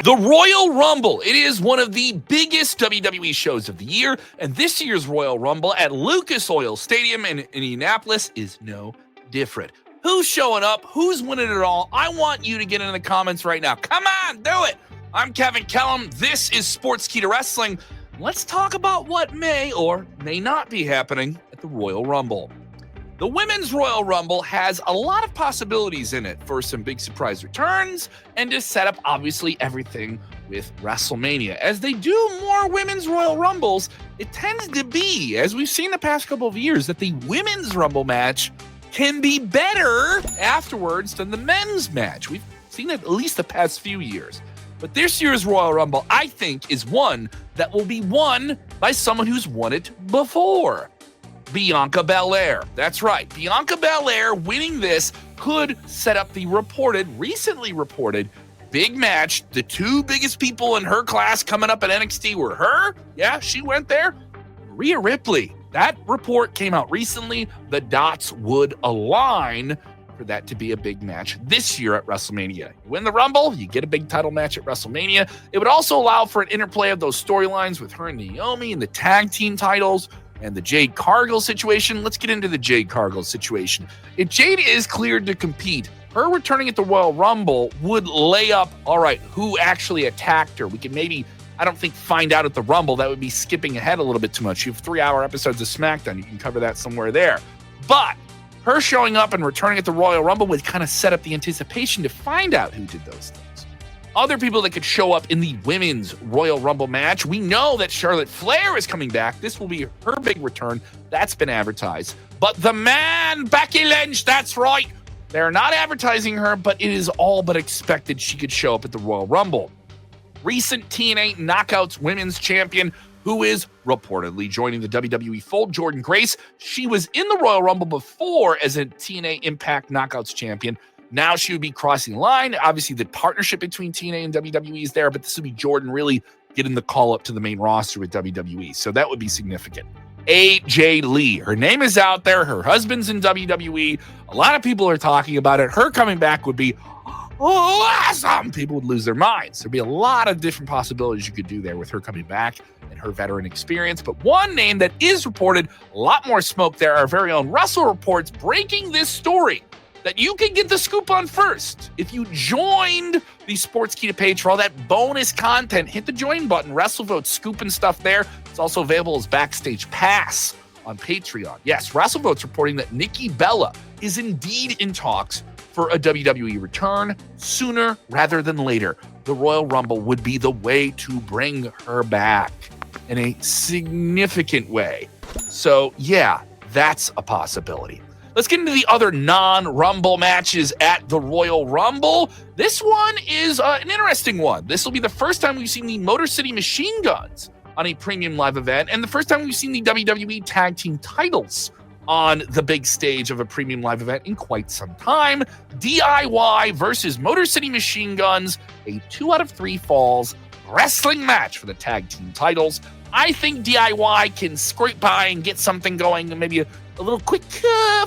The Royal Rumble. It is one of the biggest WWE shows of the year, and this year's Royal Rumble at Lucas Oil Stadium in Indianapolis is no different. Who's showing up? Who's winning it all? I want you to get in the comments right now. Come on, do it. I'm Kevin Kellum. This is Sportskeeda Wrestling. Let's talk about what may or may not be happening at the Royal Rumble. The Women's Royal Rumble has a lot of possibilities in it for some big surprise returns and to set up, obviously, everything with WrestleMania. As they do more Women's Royal Rumbles, it tends to be, as we've seen the past couple of years, that the Women's Rumble match can be better afterwards than the men's match. We've seen it at least the past few years. But this year's Royal Rumble, I think, is one that will be won by someone who's won it before. Bianca Belair. That's right. Bianca Belair winning this could set up the recently reported big match. The two biggest people in her class coming up at NXT were her. Yeah, she went there. Rhea Ripley. That report came out recently. The dots would align for that to be a big match this year at WrestleMania. You win the Rumble, you get a big title match at WrestleMania. It would also allow for an interplay of those storylines with her and Naomi and the tag team titles. And the Jade Cargill situation. Let's get into the Jade Cargill situation. If Jade is cleared to compete, her returning at the Royal Rumble would lay up, all right, who actually attacked her. We can maybe, I don't think, find out at the Rumble. That would be skipping ahead a little bit too much. You have 3-hour episodes of SmackDown. You can cover that somewhere there. But her showing up and returning at the Royal Rumble would kind of set up the anticipation to find out who did those things. Other people that could show up in the Women's Royal Rumble match. We know that Charlotte Flair is coming back. This will be her big return. That's been advertised. But the man, Becky Lynch, that's right. They're not advertising her, but it is all but expected she could show up at the Royal Rumble. Recent TNA Knockouts Women's Champion, who is reportedly joining the WWE fold, Jordynne Grace. She was in the Royal Rumble before as a TNA Impact Knockouts Champion. Now she would be crossing the line. Obviously, the partnership between TNA and WWE is there, but this would be Jordynne really getting the call up to the main roster with WWE. So that would be significant. AJ Lee. Her name is out there. Her husband's in WWE. A lot of people are talking about it. Her coming back would be awesome. People would lose their minds. There'd be a lot of different possibilities you could do there with her coming back and her veteran experience. But one name that is reported, a lot more smoke there, our very own Russell Reports breaking this story that you can get the scoop on first. If you joined the Sportskeeda page for all that bonus content, hit the join button. WrestleVote scooping stuff there. It's also available as Backstage Pass on Patreon. Yes, WrestleVote's reporting that Nikki Bella is indeed in talks for a WWE return sooner rather than later. The Royal Rumble would be the way to bring her back in a significant way. So yeah, that's a possibility. Let's get into the other non-Rumble matches at the Royal Rumble. This one is an interesting one. This will be the first time we've seen the Motor City Machine Guns on a premium live event, and the first time we've seen the WWE Tag Team titles on the big stage of a premium live event in quite some time. DIY versus Motor City Machine Guns, a 2 out of 3 falls wrestling match for the tag team titles. I think DIY can scrape by and get something going, maybe a little quick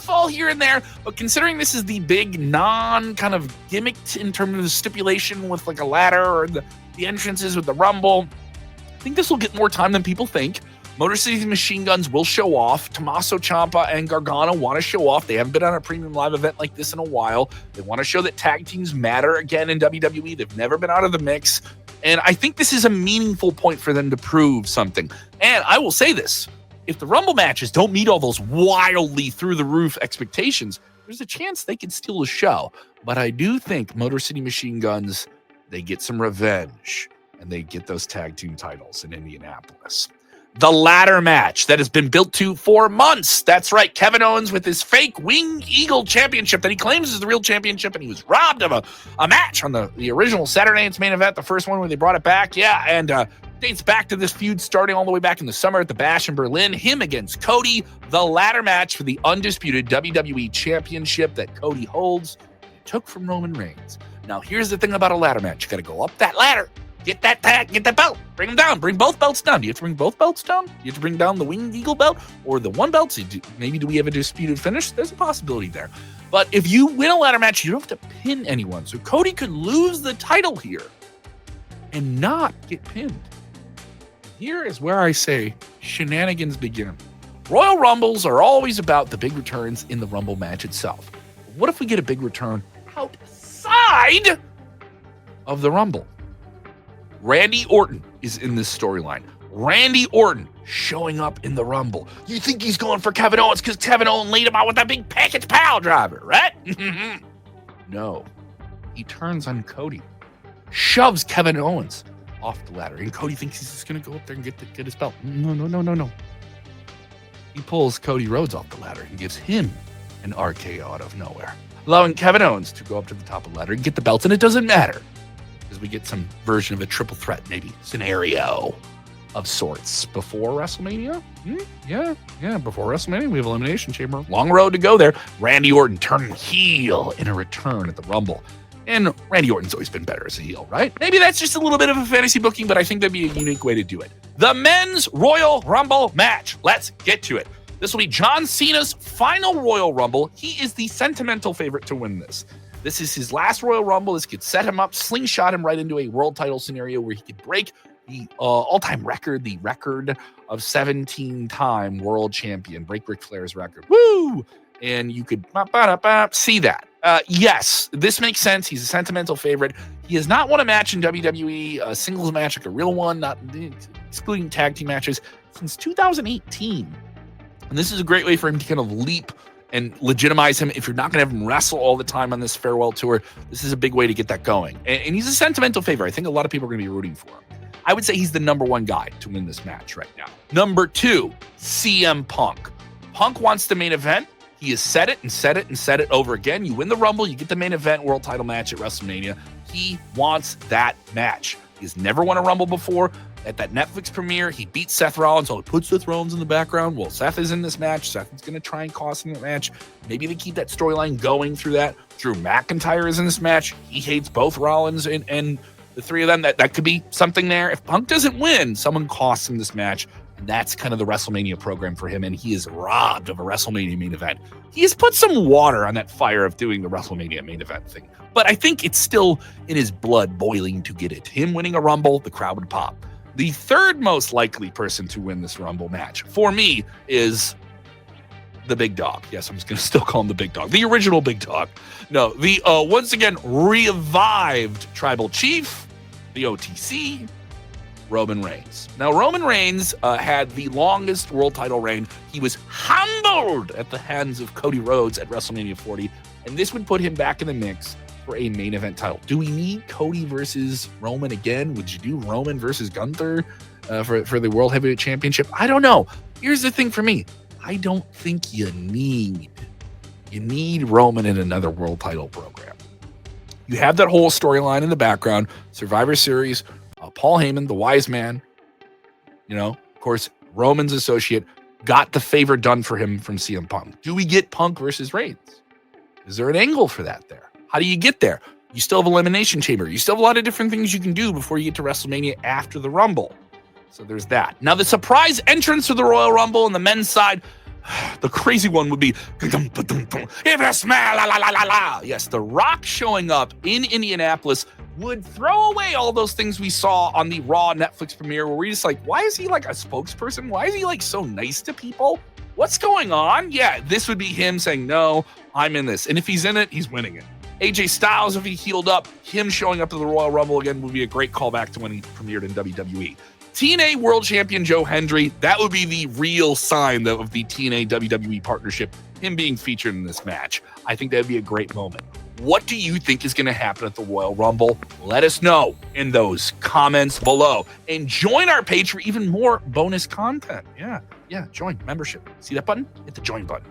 fall here and there. But considering this is the big non-kind of gimmicked in terms of the stipulation with like a ladder or the entrances with the Rumble, I think this will get more time than people think. Motor City Machine Guns will show off. Tommaso Ciampa and Gargano want to show off. They haven't been on a premium live event like this in a while. They want to show that tag teams matter again in WWE. They've never been out of the mix. And I think this is a meaningful point for them to prove something. And I will say this. If the Rumble matches don't meet all those wildly through-the-roof expectations, there's a chance they could steal the show. But I do think Motor City Machine Guns, they get some revenge, and they get those tag team titles in Indianapolis. The ladder match that has been built to for months. That's right, Kevin Owens with his fake Winged Eagle Championship that he claims is the real championship, and he was robbed of a match on the original Saturday Night's Main Event, the first one when they brought it back. Yeah, and dates back to this feud starting all the way back in the summer at the Bash in Berlin. Him against Cody, the ladder match for the undisputed WWE Championship that Cody holds. It took from Roman Reigns. Now, here's the thing about a ladder match. You got to go up that ladder. Get that tag, get that belt, bring them down, bring both belts down. Do you have to bring both belts down? Do you have to bring down the Winged Eagle belt or the one belt? Maybe do we have a disputed finish? There's a possibility there. But if you win a ladder match, you don't have to pin anyone. So Cody could lose the title here. and not get pinned. Here is where I say shenanigans begin. Royal Rumbles are always about the big returns in the Rumble match itself. What if we get a big return outside of the Rumble? Randy Orton is in this storyline. Randy Orton showing up in the Rumble. You think he's going for Kevin Owens because Kevin Owens laid him out with that big package pile driver, right? No. He turns on Cody, shoves Kevin Owens off the ladder, and Cody thinks he's just going to go up there and get his belt. No. He pulls Cody Rhodes off the ladder and gives him an RKO out of nowhere, allowing Kevin Owens to go up to the top of the ladder and get the belts, and it doesn't matter because we get some version of a triple threat, maybe, scenario of sorts before WrestleMania. Yeah, before WrestleMania, we have Elimination Chamber. Long road to go there. Randy Orton turning heel in a return at the Rumble. And Randy Orton's always been better as a heel, right? Maybe that's just a little bit of a fantasy booking, but I think that'd be a unique way to do it. The Men's Royal Rumble match. Let's get to it. This will be John Cena's final Royal Rumble. He is the sentimental favorite to win this. This is his last Royal Rumble. This could set him up, slingshot him right into a world title scenario where he could break the all-time record, the record of 17-time world champion, break Ric Flair's record. Woo! And you could see that. Yes, this makes sense. He's a sentimental favorite. He has not won a match in WWE, a singles match, like a real one, not excluding tag team matches, since 2018. And this is a great way for him to kind of leap and legitimize him. If you're not going to have him wrestle all the time on this farewell tour, this is a big way to get that going. And he's a sentimental favorite. I think a lot of people are going to be rooting for him. I would say he's the number one guy to win this match right now. Number 2, CM Punk. Punk wants the main event. He has said it over again. You win the Rumble, you get the main event world title match at WrestleMania. He wants that match. He's never won a Rumble before. At that Netflix premiere, he beat Seth Rollins. So he puts Seth Rollins in the background. Well, Seth is in this match. Seth is going to try and cost him the match. Maybe they keep that storyline going through that. Drew McIntyre is in this match. He hates both Rollins and the three of them. That could be something there. If Punk doesn't win, someone costs him this match. And that's kind of the WrestleMania program for him, and he is robbed of a WrestleMania main event. He has put some water on that fire of doing the WrestleMania main event thing, but I think it's still in his blood boiling to get it. Him winning a Rumble, the crowd would pop. The third most likely person to win this Rumble match, for me, is the Big Dog. Yes, I'm just going to still call him the Big Dog. The original Big Dog. No, the, once again, revived Tribal Chief, the OTC, Roman Reigns. Now, Roman Reigns had the longest world title reign. He was humbled at the hands of Cody Rhodes at WrestleMania 40, and this would put him back in the mix for a main event title. Do we need Cody versus Roman again? Would you do Roman versus Gunther for the World Heavyweight Championship? I don't know. Here's the thing for me. I don't think you need Roman in another world title program. You have that whole storyline in the background, Survivor Series, Paul Heyman, the wise man, of course, Roman's associate, got the favor done for him from CM Punk. Do we get Punk versus Reigns? Is there an angle for that there? How do you get there? You still have Elimination Chamber. You still have a lot of different things you can do before you get to WrestleMania after the Rumble. So there's that. Now, the surprise entrance to the Royal Rumble on the men's side, the crazy one would be, yes, The Rock showing up in Indianapolis would throw away all those things we saw on the Raw Netflix premiere where we're just like, why is he like a spokesperson? Why is he like so nice to people? What's going on? Yeah, this would be him saying, no, I'm in this. And if he's in it, he's winning it. AJ Styles, if he healed up, him showing up to the Royal Rumble again would be a great callback to when he premiered in WWE. TNA World Champion Joe Hendry, that would be the real sign of the TNA WWE partnership, him being featured in this match. I think that'd be a great moment. What do you think is going to happen at the Royal Rumble? Let us know in those comments below. And join our page for even more bonus content. Yeah, join membership. See that button? Hit the join button.